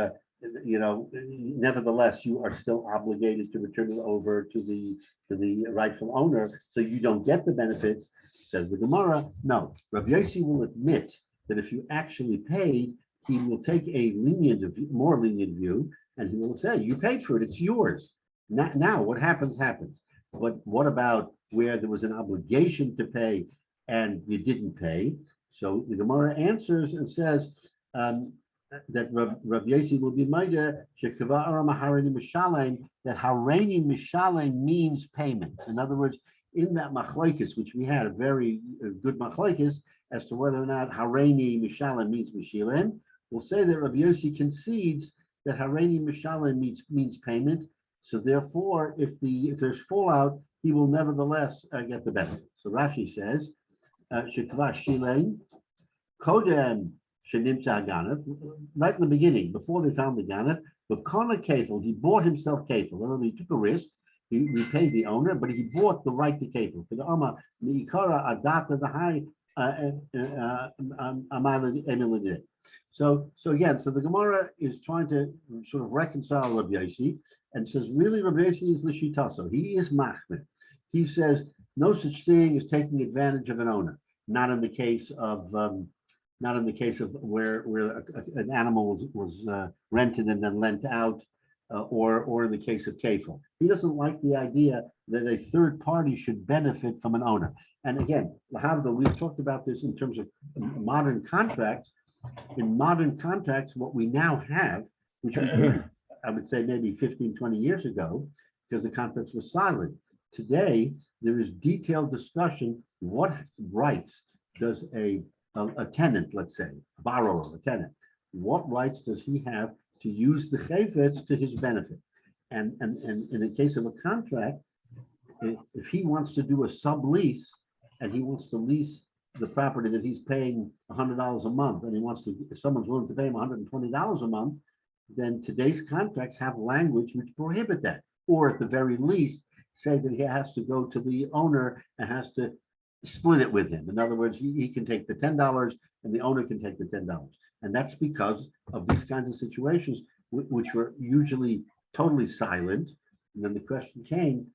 nevertheless you are still obligated to return it over to the rightful owner, so you don't get the benefits. Says the Gemara, no. Rabbi Yossi will admit that if you actually paid, he will take a more lenient view, and he will say, you paid for it, it's yours. Now what happens. But what about where there was an obligation to pay and you didn't pay? So the Gemara answers and says that Rabbi Yossi will be maida shekava'ara maharini mishalem, that hareini mishalem means payment. In other words, in that machlokes, which we had a very good machlokes as to whether or not hareini mishalem means mishilem, we'll say that Rabbi Yossi concedes that hareini mishalem means payment. So therefore, if there's fallout, he will nevertheless get the benefit. So Rashi says, shekva shilem kodem shenimtza ganav, right in the beginning, before they found the ganav, the kona kefil, he bought himself kefil. In other words, he took a risk. He repaid the owner, but he bought the right to kefil. To the Amma, the Ikara Adata the high So again, so the Gemara is trying to sort of reconcile Rabbi Yossi and says, really, Rabbi Yossi is l'shitaso. He is machmir. He says no such thing as taking advantage of an owner. Not in the case of where an animal was rented and then lent out. Or in the case of kefil. He doesn't like the idea that a third party should benefit from an owner. And again, we've talked about this in terms of modern contracts. In modern contracts, what we now have, which we did, I would say maybe 15, 20 years ago, because the contracts were silent. Today, there is detailed discussion. What rights does a tenant, let's say, a borrower, a tenant, what rights does he have to use the chayvetz to his benefit? And in the case of a contract, if he wants to do a sublease and he wants to lease the property that he's paying $100 a month, and if someone's willing to pay him $120 a month, then today's contracts have language which prohibit that, or at the very least say that he has to go to the owner and has to split it with him. In other words, he can take the $10 and the owner can take the $10. And that's because of these kinds of situations, which were usually totally silent. And then the question came,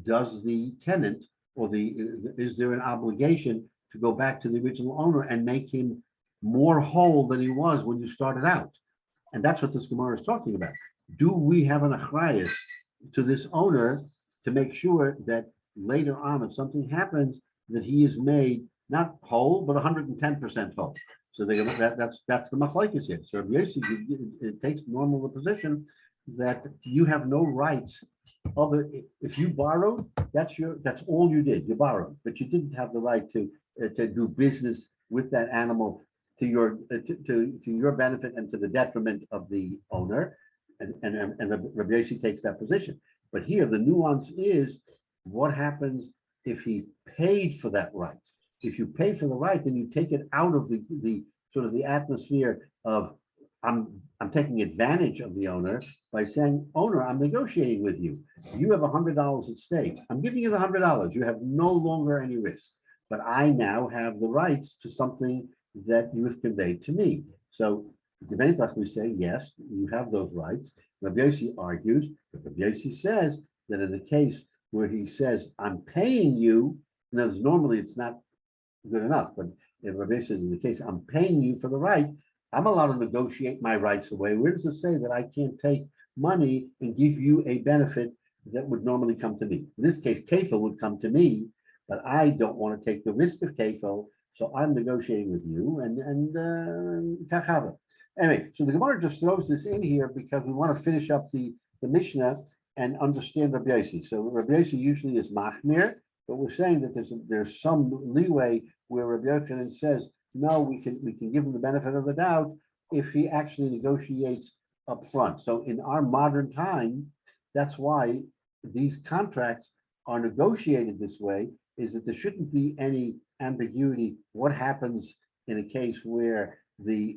does the tenant is there an obligation to go back to the original owner and make him more whole than he was when you started out? And that's what this Gemara is talking about. Do we have an achrayus to this owner to make sure that later on, if something happens, that he is made not whole, but 110% whole? So that's the machlokes here. So basically, it takes normal the position that you have no rights. If you borrowed, that's all you did. You borrowed, but you didn't have the right to do business with that animal to your benefit and to the detriment of the owner. And Rabbi Yossi takes that position. But here the nuance is what happens if he paid for that right. If you pay for the right, then you take it out of the sort of the atmosphere of I'm taking advantage of the owner by saying, owner, I'm negotiating with you. You have $100 at stake. I'm giving you the $100. You have no longer any risk, but I now have the rights to something that you have conveyed to me. So we say, yes, you have those rights. Rabbi Yossi argues, but Rabbi Yossi says that in the case where he says, I'm paying you. Now, normally it's not good enough, but if Rabbi says in the case, I'm paying you for the right, I'm allowed to negotiate my rights away. Where does it say that I can't take money and give you a benefit that would normally come to me? In this case, kefil would come to me, but I don't want to take the risk of kefil, so I'm negotiating with you and kachava. Anyway, so the Gemara just throws this in here because we want to finish up the Mishnah and understand Rabbi Yossi. So Rabbi Yossi usually is machmir, but we're saying that there's some leeway where Rabbi Yochanan says, no, we can give him the benefit of the doubt if he actually negotiates up front. So in our modern time, that's why these contracts are negotiated this way, is that there shouldn't be any ambiguity. What happens in a case where the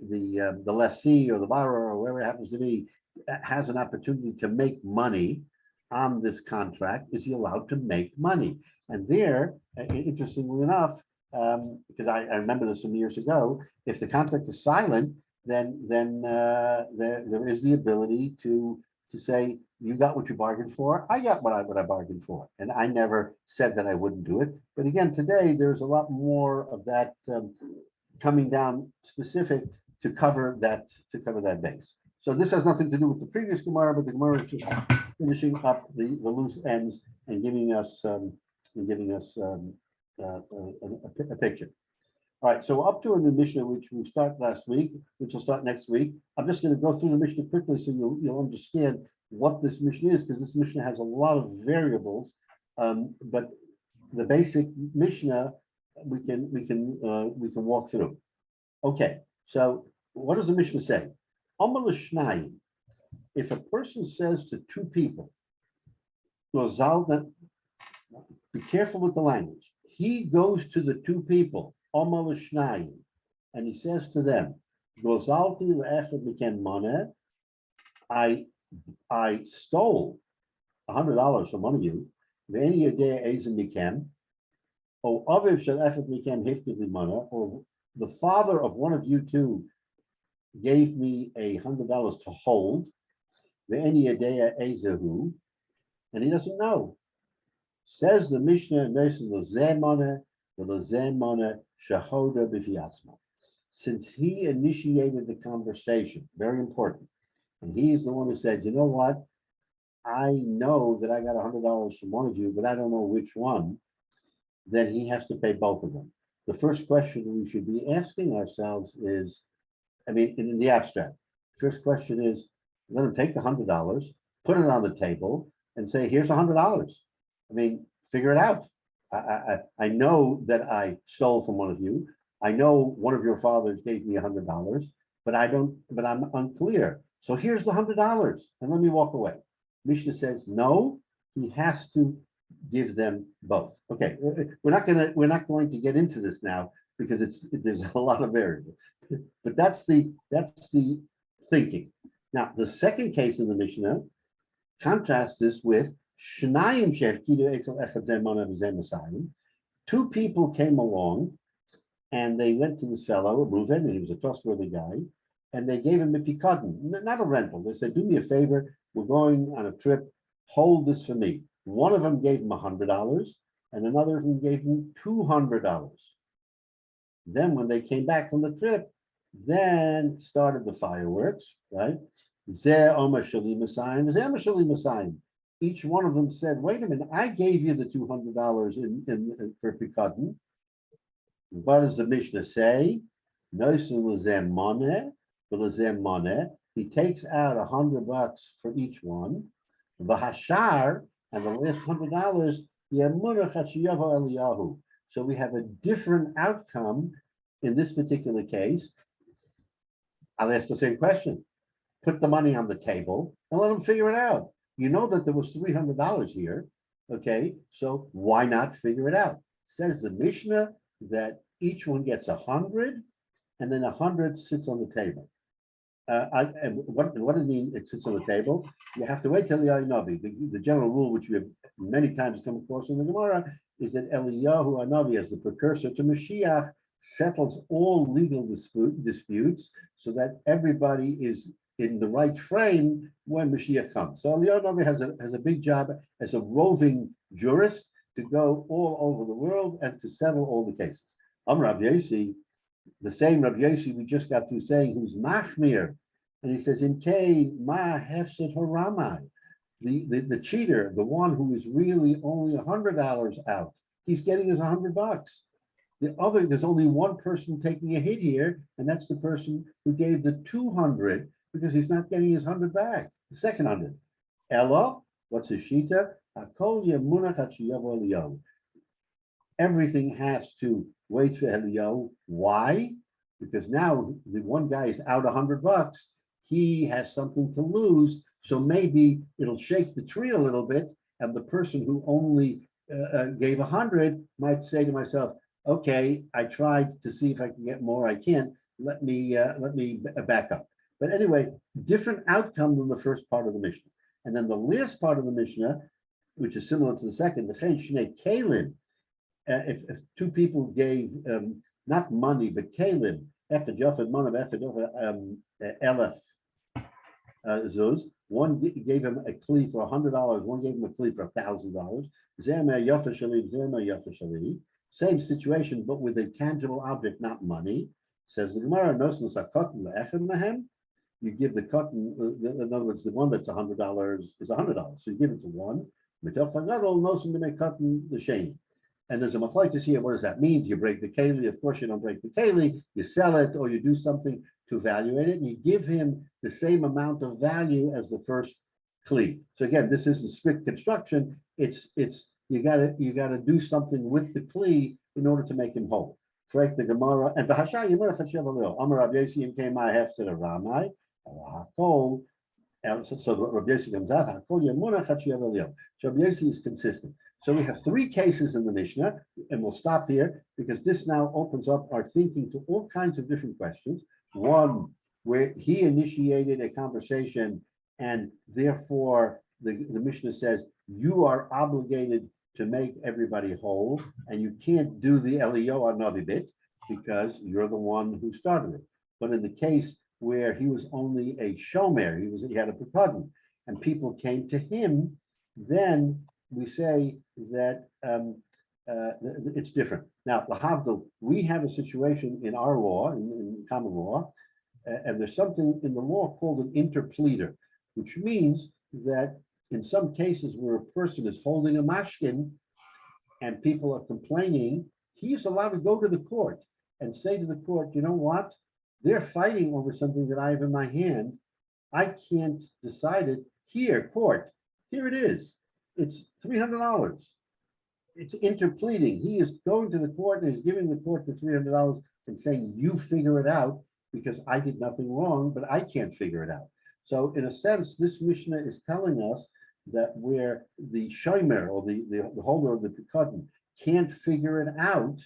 lessee or the borrower or whoever it happens to be has an opportunity to make money on this contract? Is he allowed to make money? And there, interestingly enough, because I remember this some years ago, if the contract is silent, then there is the ability to say, you got what you bargained for, I got what I bargained for. And I never said that I wouldn't do it. But again, today, there's a lot more of that coming down specific to cover that base. So this has nothing to do with the previous Gemara, but the Gemara is just finishing up the loose ends and giving us a picture. All right, so up to in the Mishnah, which we start last week, which will start next week. I'm just going to go through the Mishnah quickly so you'll understand what this Mishnah is, because this Mishnah has a lot of variables. But the basic Mishnah we can walk through. Okay, so what does the Mishnah say? Amar l'shnayim. If a person says to two people, be careful with the language. He goes to the two people, Amar l'shnayim, and he says to them, I stole $100 from one of you. Or the father of one of you two gave me $100 to hold, and he doesn't know. Says the Mishnah, since he initiated the conversation, very important, and he's the one who said, you know what, I know that I got $100 from one of you, but I don't know which one, then he has to pay both of them. The first question we should be asking ourselves is, I mean, in the abstract, first question is, let him take the $100, put it on the table, and say, here's $100. I mean, figure it out. I know that I stole from one of you. I know one of your fathers gave me $100, but I'm unclear. So here's the $100, and let me walk away. Mishnah says, no, he has to give them both. Okay, we're not going to get into this now because there's a lot of variables. But that's the thinking. Now, the second case in the Mishnah contrasts this with two people came along and they went to this fellow, Reuven, and he was a trustworthy guy, and they gave him a pikadon, not a rental. They said, do me a favor, we're going on a trip, hold this for me. One of them gave him $100 and another of them gave him $200. Then when they came back from the trip, then started the fireworks, right? Each one of them said, wait a minute, I gave you the $200 in for pikadon. What does the Mishnah say? He takes out $100 for each one. V'hashar, and the last $100, so we have a different outcome in this particular case. I'll ask the same question. Put the money on the table and let them figure it out. You know that there was $300 here. Okay, so why not figure it out? Says the Mishnah that each one gets 100 and then 100 sits on the table. What does it mean it sits on the table? You have to wait till the Hanavi. The general rule, which we have many times come across in the Gemara, is that Eliyahu Hanavi, as the precursor to Mashiach, settles all legal disputes so that everybody is in the right frame when Mashiach comes. So Eliyahu Hanavi has a big job as a roving jurist to go all over the world and to settle all the cases. Rabbi Yossi, the same Rabbi Yossi we just got through saying, who's machmir, and he says, in K ma hefset haramai, the cheater, the one who is really only $100 out, he's getting his $100. There's only one person taking a hit here, and that's the person who gave the 200 because he's not getting his 100 back, the second 100. Ella, what's his shita? Everything has to wait for Eliyahu. Why? Because now the one guy is out $100. He has something to lose. So maybe it'll shake the tree a little bit. And the person who only gave 100 might say to myself, okay, I tried to see if I can get more. I can't. Let me back up. But anyway, different outcome than the first part of the Mishnah. And then the last part of the Mishnah, which is similar to the second, the Shnei Kalim, if two people gave not money but Kalim, Echad Yofed Monav Echad Elef Zuz, one gave him a kli for $100, one gave him a kli for $1,000. Zema Yofa Shali, Zema Yofa Shali. Same situation, but with a tangible object, not money. Says the Gemara, Nosnos HaKotten Le'echad Mehem. You give the cotton, in other words, the one that's $100 is $100. So you give it to one. And there's a machlokes here. What does that mean? Do you break the keli? Of course, you don't break the keli. You sell it, or you do something to evaluate it, and you give him the same amount of value as the first kli. So again, this isn't strict construction. It's you gotta do something with the kli in order to make him whole. Correct the Gemara and Bahasha Yemar Chashav Amar Rav Yossi came I have to the Ramai. So Rabbi Yossi comes out. So Rabbi Yossi is consistent. So we have three cases in the Mishnah, and we'll stop here because this now opens up our thinking to all kinds of different questions. One, where he initiated a conversation, and therefore the Mishnah says you are obligated to make everybody whole, and you can't do the Eliyahu another bit because you're the one who started it. But in the case where he was only a shomer, he had a pekudin, and people came to him, then we say that it's different. Now, lahavdil, we have a situation in our law, in common law, and there's something in the law called an interpleader, which means that in some cases where a person is holding a mashkin and people are complaining, he's allowed to go to the court and say to the court, you know what? They're fighting over something that I have in my hand. I can't decide it. Here, court, here it is. It's $300. It's interpleading. He is going to the court and is giving the court the $300 and saying, you figure it out because I did nothing wrong, but I can't figure it out. So in a sense, this Mishnah is telling us that where the shomer or the holder of the pekudin can't figure it out,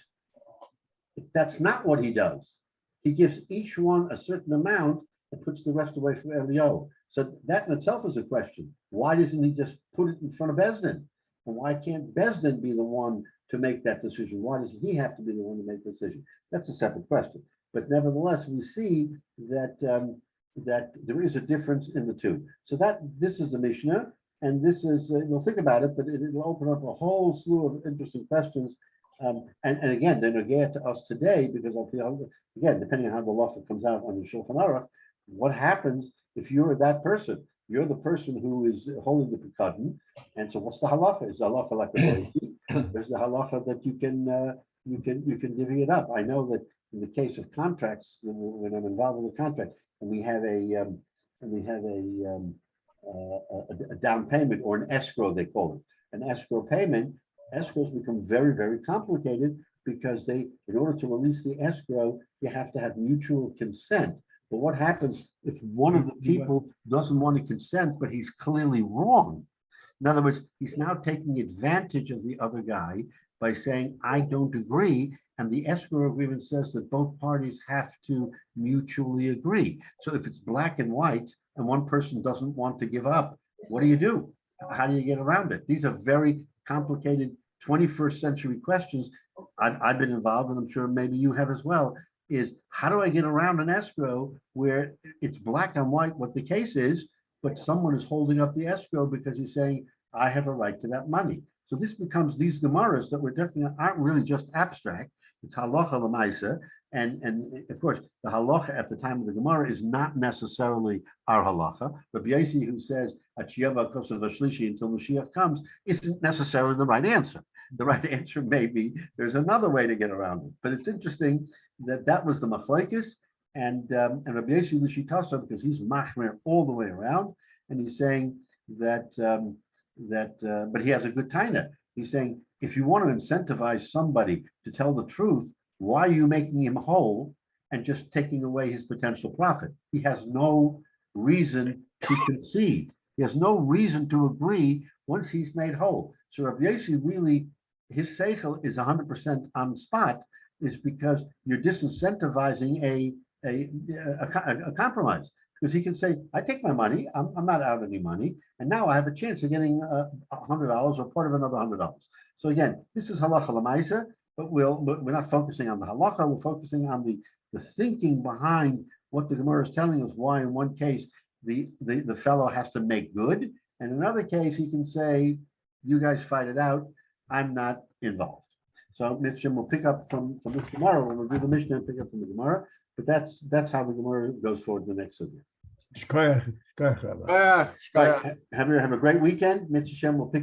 that's not what he does. He gives each one a certain amount and puts the rest away from Eliyahu. So that in itself is a question. Why doesn't he just put it in front of Bezdin? And why can't Bezdin be the one to make that decision? Why does he have to be the one to make the decision? That's a separate question. But nevertheless, we see that that there is a difference in the two. So this is the Mishnah, and this is we'll think about it, but it'll open up a whole slew of interesting questions. And again, they're nogea to us today because I feel, again, depending on how the law comes out on the Shulchan Aruch, what happens if you're that person? You're the person who is holding the pekudin, and so what's the halacha? Is the halacha like a royalty? There's the halacha that you can divvy it up. I know that in the case of contracts, when I'm involved with a contract, and we have a down payment or an escrow, they call it an escrow payment. Escrows become very, very complicated because in order to release the escrow, you have to have mutual consent. But what happens if one of the people doesn't want to consent, but he's clearly wrong? In other words, he's now taking advantage of the other guy by saying, I don't agree. And the escrow agreement says that both parties have to mutually agree. So if it's black and white and one person doesn't want to give up, what do you do? How do you get around it? These are very complicated 21st century questions. I've been involved, and I'm sure maybe you have as well, is how do I get around an escrow where it's black and white what the case is, but someone is holding up the escrow because he's saying, I have a right to that money. So this becomes these Gemaras that we're talking aren't really just abstract. It's halacha l'maisa, and of course the halacha at the time of the Gemara is not necessarily our halacha. Rabbi Yossi, who says Achiyava Kosav Shlishi until Mashiach comes, isn't necessarily the right answer. The right answer may be there's another way to get around it. But it's interesting that that was the machlekes, and Rabbi Yossi l'shitasa, because he's machmer all the way around, and he's saying that but he has a good taina. He's saying if you want to incentivize somebody to tell the truth, why are you making him whole and just taking away his potential profit? He has no reason to concede. He has no reason to agree once he's made whole. So Rabbi Yossi really, his seichel is 100% on the spot, is because you're disincentivizing a compromise. Because he can say, I take my money, I'm not out any money, and now I have a chance of getting $100 or part of another $100. So again, this is halacha l'maisa, but we're not focusing on the halacha, we're focusing on the thinking behind what the Gemara is telling us, why in one case the fellow has to make good, and in another case he can say, you guys fight it out, I'm not involved. So Mitchum will pick up from this Gemara, we'll review the Mishnah and pick up from the Gemara, but that's how the Gemara goes forward to the next sugya. Shkoyach, Rabbi. Have a great weekend. Mitchum will pick up